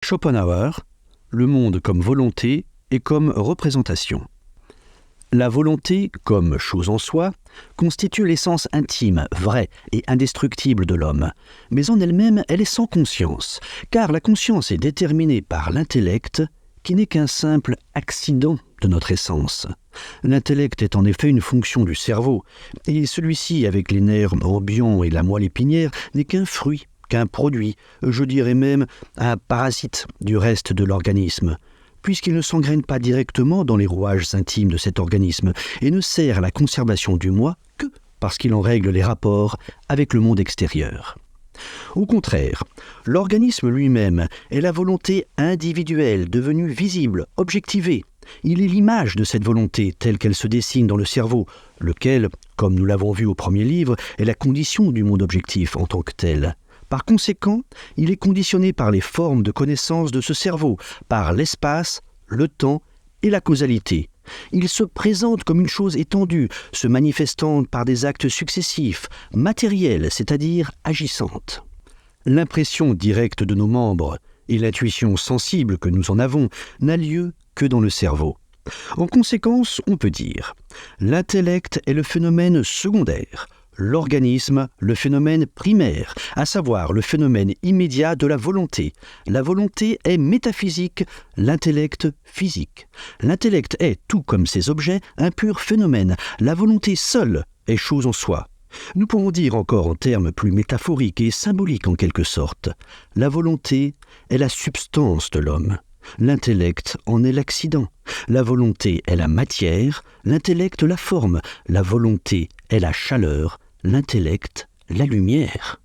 Schopenhauer, le monde comme volonté et comme représentation. La volonté, comme chose en soi, constitue l'essence intime, vraie et indestructible de l'homme. Mais en elle-même, elle est sans conscience, car la conscience est déterminée par l'intellect, qui n'est qu'un simple accident de notre essence. L'intellect est en effet une fonction du cerveau, et celui-ci, avec les nerfs ambiants et la moelle épinière, n'est qu'un fruit, qu'un produit, je dirais même un parasite du reste de l'organisme, puisqu'il ne s'engraine pas directement dans les rouages intimes de cet organisme et ne sert à la conservation du moi que parce qu'il en règle les rapports avec le monde extérieur. Au contraire, l'organisme lui-même est la volonté individuelle devenue visible, objectivée. Il est l'image de cette volonté telle qu'elle se dessine dans le cerveau, lequel, comme nous l'avons vu au premier livre, est la condition du monde objectif en tant que tel. Par conséquent, il est conditionné par les formes de connaissance de ce cerveau, par l'espace, le temps et la causalité. Il se présente comme une chose étendue, se manifestant par des actes successifs, matériels, c'est-à-dire agissantes. L'impression directe de nos membres et l'intuition sensible que nous en avons n'a lieu que dans le cerveau. En conséquence, on peut dire « l'intellect est le phénomène secondaire ». L'organisme, le phénomène primaire, à savoir le phénomène immédiat de la volonté. La volonté est métaphysique, l'intellect physique. L'intellect est, tout comme ses objets, un pur phénomène. La volonté seule est chose en soi. Nous pouvons dire encore en termes plus métaphoriques et symboliques en quelque sorte. La volonté est la substance de l'homme. L'intellect en est l'accident. La volonté est la matière, l'intellect la forme. La volonté est la chaleur, l'intellect la lumière.